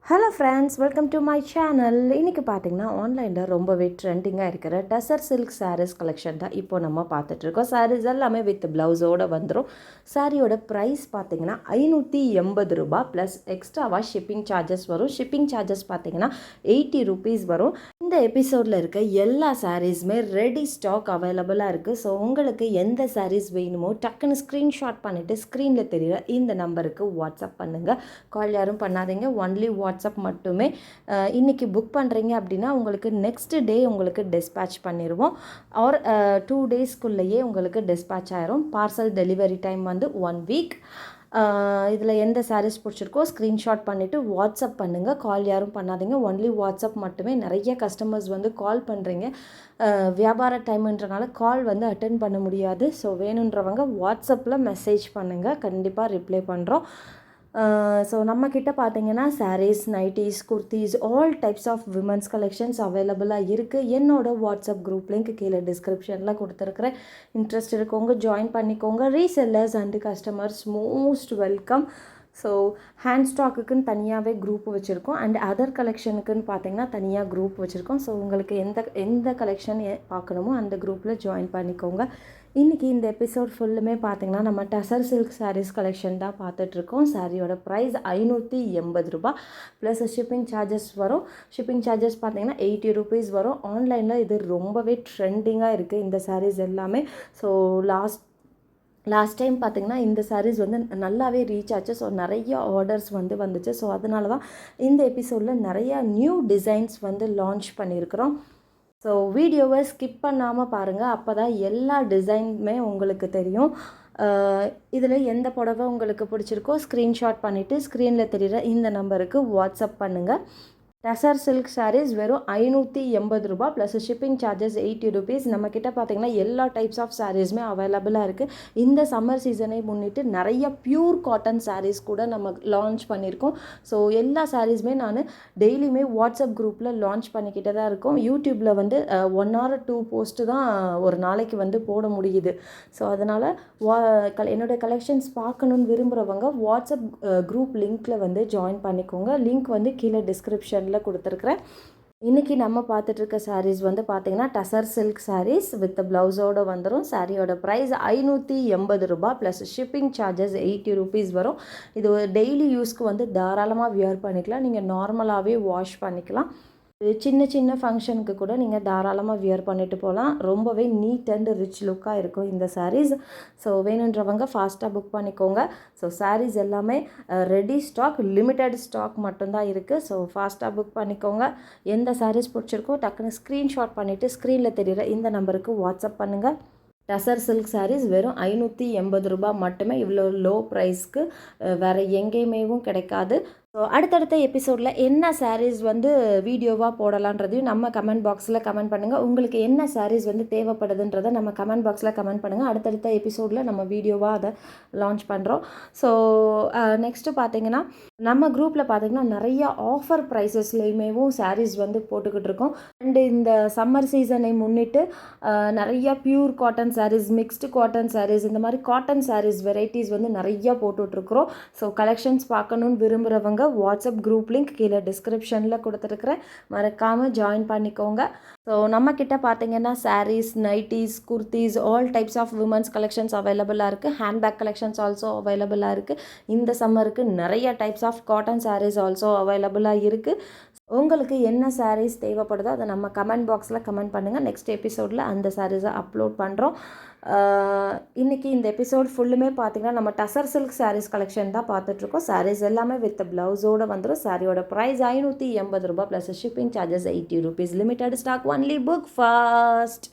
Hello friends, welcome to my channel. இன்றைக்கி பார்த்திங்கன்னா ஆன்லைனில் ரொம்பவே ட்ரெண்டிங்காக இருக்கிற டசர் சில்க் சாரீஸ் கலெக்ஷன் தான் இப்போ நம்ம பார்த்துட்ருக்கோம். சாரீஸ் எல்லாமே வித் ப்ளவுஸோடு வந்துடும். சாரியோட ப்ரைஸ் பார்த்திங்கன்னா 580 ரூபா ப்ளஸ் எக்ஸ்ட்ராவாக ஷிப்பிங் சார்ஜஸ் வரும். ஷிப்பிங் சார்ஜஸ் பார்த்திங்கன்னா 80 ரூபீஸ் வரும். இந்த எபிசோடில் இருக்க எல்லா சாரீஸுமே ரெடி ஸ்டாக் அவைலபிளாக இருக்குது. ஸோ உங்களுக்கு எந்த சாரீஸ் வேணுமோ டக்குன்னு ஸ்க்ரீன்ஷாட் பண்ணிவிட்டு ஸ்க்ரீனில் தெரியுற இந்த நம்பருக்கு வாட்ஸ்அப் பண்ணுங்கள். கால் யாரும் பண்ணாதீங்க, ஒன்லி வாட்ஸ்அப் மட்டுமே. இன்றைக்கி புக் பண்ணுறீங்க அப்படின்னா உங்களுக்கு நெக்ஸ்ட் டே உங்களுக்கு டிஸ்பேட்ச் பண்ணிடுவோம். ஆர் 2 டேஸ்க்குள்ளேயே உங்களுக்கு டிஸ்பேட்ச் ஆயிரும். பார்சல் டெலிவரி டைம் வந்து 1 வீக். இதில் எந்த சாரீஸ் பிடிச்சிருக்கோ ஸ்க்ரீன்ஷாட் பண்ணிவிட்டு வாட்ஸ்அப் பண்ணுங்கள். கால் யாரும் பண்ணாதீங்க, ஒன்லி வாட்ஸ்அப் மட்டுமே. நிறைய கஸ்டமர்ஸ் வந்து கால் பண்ணுறீங்க. வியாபார டைம்ன்றனால கால் வந்து அட்டென்ட் பண்ண முடியாது. ஸோ வேணுன்றவங்க வாட்ஸ்அப்பில் மெசேஜ் பண்ணுங்கள், கண்டிப்பாக ரிப்ளை பண்ணுறோம். ஸோ நம்மக்கிட்ட பார்த்தீங்கன்னா saris, nighties, kurtis, all types of women's collections அவைலபிளாக இருக்குது. என்னோட வாட்ஸ்அப் குரூப் லிங்க் கீழே டிஸ்கிரிப்ஷனில் கொடுத்துருக்குறேன். இன்ட்ரெஸ்ட் இருக்கவங்க ஜாயின் பண்ணிக்கோங்க. Resellers and customers most welcome. So hand ஸ்டாக்குக்குன்னு தனியாகவே குரூப் வச்சுருக்கோம் அண்ட் அதர் கலெக்ஷனுக்குன்னு பார்த்தீங்கன்னா தனியாக குரூப் வச்சுருக்கோம். ஸோ உங்களுக்கு எந்த கலெக்ஷன் பார்க்கணுமோ அந்த குரூப்பில் ஜாயின் பண்ணிக்கோங்க. இன்றைக்கி இந்த எபிசோட் ஃபுல்லுமே பார்த்திங்கன்னா நம்ம டசர் சில்க் சாரீஸ் கலெக்ஷன் தான் பார்த்துட்ருக்கோம். சாரியோட ப்ரைஸ் 580 ரூபா ப்ளஸ் ஷிப்பிங் சார்ஜஸ் வரும். ஷிப்பிங் சார்ஜஸ் பார்த்திங்கன்னா 80 ரூபீஸ் வரும். ஆன்லைனில் இது ரொம்பவே ட்ரெண்டிங்காக இருக்குது இந்த சாரீஸ் எல்லாமே. ஸோ லாஸ்ட் டைம் பார்த்திங்கன்னா இந்த சாரீஸ் வந்து நல்லாவே ரீச் ஆச்சு. ஸோ நிறைய ஆர்டர்ஸ் வந்துச்சு. ஸோ அதனால தான் இந்த எபிசோடில் நிறையா நியூ டிசைன்ஸ் வந்து லான்ச் பண்ணியிருக்கிறோம். ஸோ வீடியோவை ஸ்கிப் பண்ணாமல் பாருங்கள், அப்போ தான் எல்லா டிசைனுமே உங்களுக்கு தெரியும். இதில் எந்த புடவை உங்களுக்கு பிடிச்சிருக்கோ ஸ்க்ரீன்ஷாட் பண்ணிவிட்டு ஸ்க்ரீனில் தெரிகிற இந்த நம்பருக்கு வாட்ஸ்அப் பண்ணுங்கள். டசர் சில்க் சாரீஸ் வெறும் 580 ரூபா ப்ளஸ் ஷிப்பிங் சார்ஜஸ் 80 ரூபீஸ். நம்மக்கிட்ட பார்த்திங்கன்னா எல்லா டைப்ஸ் ஆஃப் சாரீஸுமே அவைலபிளாக இருக்குது. இந்த சம்மர் சீசனை முன்னிட்டு நிறைய பியூர் காட்டன் சாரீஸ் கூட நம்ம லான்ச் பண்ணியிருக்கோம். ஸோ எல்லா சாரீஸுமே நான் டெய்லியுமே வாட்ஸ்அப் குரூப்பில் லான்ச் பண்ணிக்கிட்டே தான் இருக்கோம். யூடியூப்பில் வந்து 1 or 2 போஸ்ட்டு தான் ஒரு நாளைக்கு வந்து போட முடியுது. ஸோ அதனால் என்னோடய கலெக்ஷன்ஸ் பார்க்கணுன்னு விரும்புகிறவங்க வாட்ஸ்அப் குரூப் லிங்க்கில் வந்து ஜாயின் பண்ணிக்கோங்க. லிங்க் வந்து கீழே டிஸ்கிரிப்ஷனில் கொடுத்துருக்குறேன். இன்றைக்கி நம்ம பார்த்துட்ருக்க சாரீஸ் வந்து பார்த்திங்கன்னா டசர் சில்க் சாரீஸ் வித் ப்ளவுஸோடு வந்துடும். சாரியோட ப்ரைஸ் 580 ரூபா ப்ளஸ் ஷிப்பிங் சார்ஜஸ் 80 ரூபீஸ் வரும். இது ஒரு டெய்லி யூஸ்க்கு வந்து தாராளமாக வியர் பண்ணிக்கலாம். நீங்கள் நார்மலாகவே வாஷ் பண்ணிக்கலாம். சின்ன ஃபங்க்ஷனுக்கு கூட நீங்கள் தாராளமாக வியர் பண்ணிட்டு போகலாம். ரொம்பவே நீட் அண்ட் ரிச் லுக்காக இருக்கும் இந்த சாரீஸ். ஸோ வேணுன்றவங்க ஃபாஸ்ட்டாக புக் பண்ணிக்கோங்க. ஸோ சாரீஸ் எல்லாமே ரெடி ஸ்டாக், லிமிட்டட் ஸ்டாக் மட்டும்தான் இருக்குது. ஸோ ஃபாஸ்ட்டாக புக் பண்ணிக்கோங்க. எந்த சாரீஸ் பிடிச்சிருக்கோ டக்குன்னு ஸ்க்ரீன்ஷாட் பண்ணிவிட்டு ஸ்க்ரீனில் தெரிகிற இந்த நம்பருக்கு வாட்ஸ்அப் பண்ணுங்கள். டசர் சில்க் சாரீஸ் வெறும் 580 ரூபா மட்டுமே. இவ்வளோ லோ ப்ரைஸ்க்கு வேறு எங்கேயுமேவும் கிடைக்காது. ஸோ அடுத்தடுத்த எபிசோடில் என்ன சாரீஸ் வந்து வீடியோவாக போடலான்றதையும் நம்ம கமெண்ட் பாக்ஸில் கமெண்ட் பண்ணுங்கள். உங்களுக்கு என்ன சாரீஸ் வந்து தேவைப்படுதுன்றதை நம்ம கமெண்ட் பாக்ஸில் கமெண்ட் பண்ணுங்கள். அடுத்தடுத்த எபிசோடில் நம்ம வீடியோவாக அதை லான்ச் பண்ணுறோம். ஸோ நெக்ஸ்ட்டு பார்த்திங்கன்னா நம்ம குரூப்பில் பார்த்திங்கன்னா நிறைய ஆஃபர் ப்ரைஸஸ்லேயுமேவும் சாரீஸ் வந்து போட்டுக்கிட்டு இருக்கோம். அண்டு இந்த சம்மர் சீசனை முன்னிட்டு நிறைய pure cotton saris, mixed cotton saris, இந்த மாதிரி காட்டன் சாரீஸ் வெரைட்டிஸ் வந்து நிறையா போட்டுட்ருக்குறோம். ஸோ கலெக்ஷன்ஸ் பார்க்கணுன்னு விரும்புகிறவங்க வாட்ஸ்அப் குரூப் லிங்க் கீழே டிஸ்கிரிப்ஷனில் கொடுத்துருக்குறேன், மறக்காமல் ஜாயின் பண்ணிக்கோங்க. ஸோ நம்மக்கிட்ட பார்த்தீங்கன்னா saris, nighties, kurtis, all types of women's collections அவைலபிளாக இருக்குது. ஹேண்ட்பேக் கலெக்ஷன்ஸ் ஆல்சோ அவைலபிளாக இருக்குது. இந்த சம்மருக்கு நிறைய types of cotton saris also அவைலபிளாக இருக்குது. உங்களுக்கு என்ன சாரீஸ் தேவைப்படுதோ அதை நம்ம கமெண்ட் பாக்ஸில் கமெண்ட் பண்ணுங்கள். நெக்ஸ்ட் எபிசோடில் அந்த சாரீஸை அப்லோட் பண்ணுறோம். இன்றைக்கி இந்த எபிசோட் ஃபுல்லுமே பார்த்திங்கன்னா நம்ம டசர் சில்க் சாரீஸ் கலெக்ஷன் தான் பார்த்துட்ருக்கோம். சாரீஸ் எல்லாமே வித் ப்ளவுஸோடு வந்துடும். சாரியோட ப்ரைஸ் 580 ரூபா plus shipping charges 80 rupees. Limited stock, only book fast.